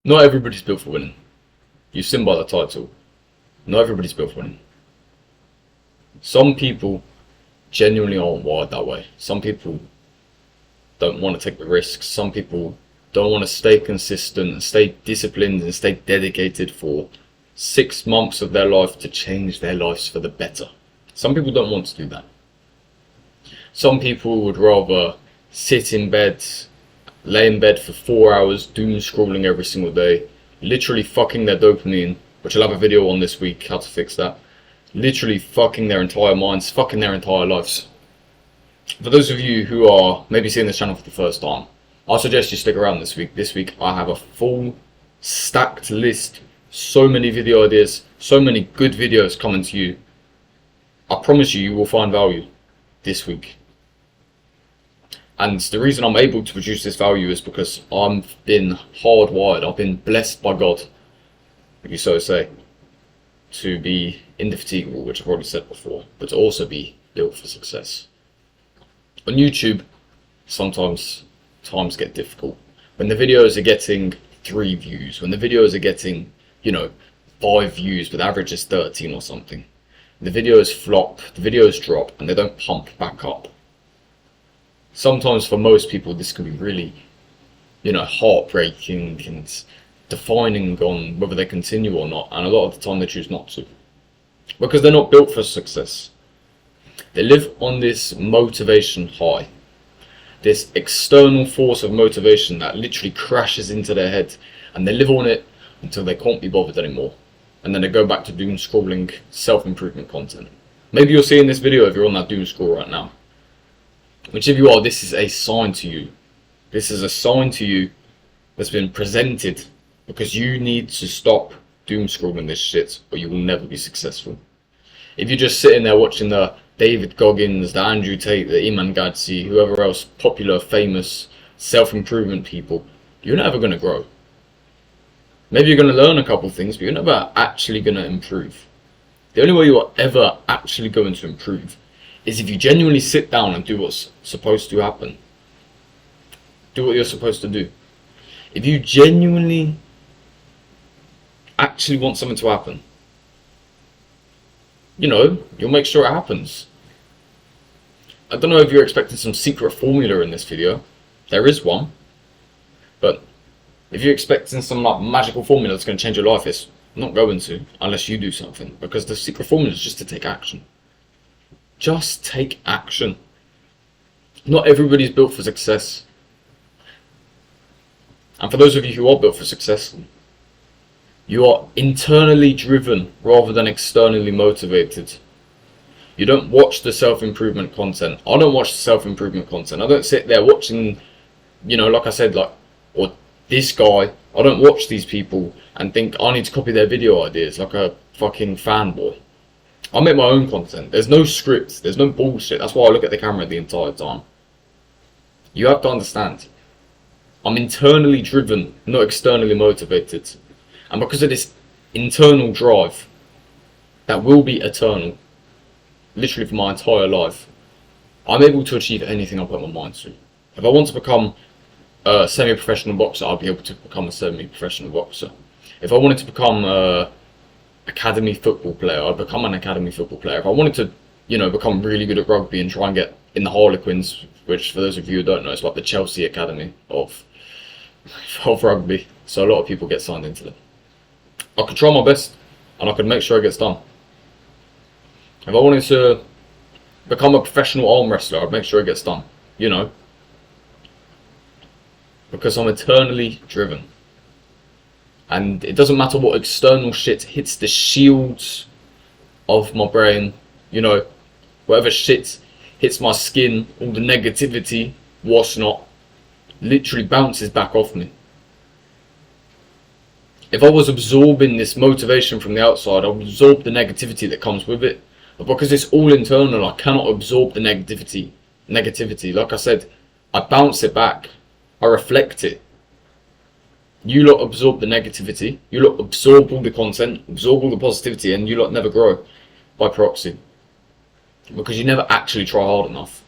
Not everybody's built for winning. You've seen by the title. Not everybody's built for winning. Some people genuinely aren't wired that way. Some people don't want to take the risks. Some people don't want to stay consistent and stay disciplined and stay dedicated for 6 months of their life to change their lives for the better. Some people don't want to do that. Some people would rather sit in bed, lay in bed for 4 hours, doom scrolling every single day, literally fucking their dopamine, which I'll have a video on this week, how to fix that. Literally fucking their entire minds, fucking their entire lives. For those of you who are maybe seeing this channel for the first time, I suggest you stick around this week. This week I have a full stacked list, so many video ideas, so many good videos coming to you. I promise you, you will find value this week. And the reason I'm able to produce this value is because I've been hardwired, I've been blessed by God, if you so say, to be indefatigable, which I've already said before, but to also be built for success. On YouTube, sometimes times get difficult. When the videos are getting 3 views, when the videos are getting, 5 views, but the average is 13 or something, the videos flop, the videos drop, and they don't pump back up. Sometimes for most people this can be really, heartbreaking and defining on whether they continue or not, and a lot of the time they choose not to. Because they're not built for success. They live on this motivation high. This external force of motivation that literally crashes into their head, and they live on it until they can't be bothered anymore. And then they go back to doom scrolling self-improvement content. Maybe you're seeing this video if you're on that doom scroll right now. Which if you are, this is a sign to you. This is a sign to you that's been presented because you need to stop doom scrolling this shit or you will never be successful. If you're just sitting there watching the David Goggins, the Andrew Tate, the Iman Gadzhi, whoever else, popular, famous, self-improvement people, you're never going to grow. Maybe you're going to learn a couple things, but you're never actually going to improve. The only way you are ever actually going to improve is if you genuinely sit down and do what's supposed to happen. Do what you're supposed to do. If you genuinely actually want something to happen, you'll make sure it happens. I don't know if you're expecting some secret formula in this video. There is one. But if you're expecting some magical formula that's going to change your life, it's not going to unless you do something. Because the secret formula is just to take action. Just take action. Not everybody's built for success. And for those of you who are built for success, you are internally driven rather than externally motivated. You don't watch the self-improvement content. I don't watch the self-improvement content. I don't sit there watching, like I said, or this guy. I don't watch these people and think I need to copy their video ideas like a fucking fanboy. I make my own content. There's no script. There's no bullshit. That's why I look at the camera the entire time. You have to understand. I'm internally driven, not externally motivated. And because of this internal drive that will be eternal, literally for my entire life, I'm able to achieve anything I put my mind to. If I want to become a semi-professional boxer, I'll be able to become a semi-professional boxer. If I wanted to become academy football player, I'd become an academy football player. If I wanted to, become really good at rugby and try and get in the Harlequins, which for those of you who don't know, it's like the Chelsea Academy of rugby. So a lot of people get signed into them. I could try my best and I could make sure it gets done. If I wanted to become a professional arm wrestler, I'd make sure it gets done. Because I'm eternally driven. And it doesn't matter what external shit hits the shields of my brain, whatever shit hits my skin, all the negativity, what's not, literally bounces back off me. If I was absorbing this motivation from the outside, I would absorb the negativity that comes with it. But because it's all internal, I cannot absorb the negativity. Like I said, I bounce it back. I reflect it. You lot absorb the negativity. You lot absorb all the content, absorb all the positivity, and you lot never grow by proxy. Because you never actually try hard enough.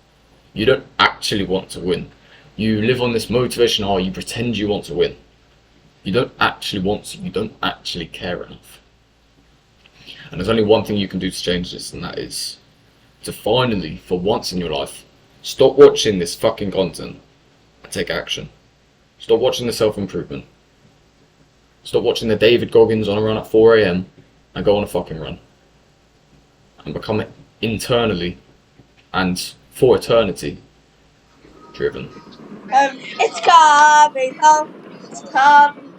You don't actually want to win. You live on this motivation high, you pretend you want to win. You don't actually want to. You don't actually care enough. And there's only one thing you can do to change this, and that is to finally, for once in your life, stop watching this fucking content and take action. Stop watching the self-improvement. Stop watching the David Goggins on a run at 4 a.m. and go on a fucking run. And become internally and for eternity driven. It's coming home. It's coming.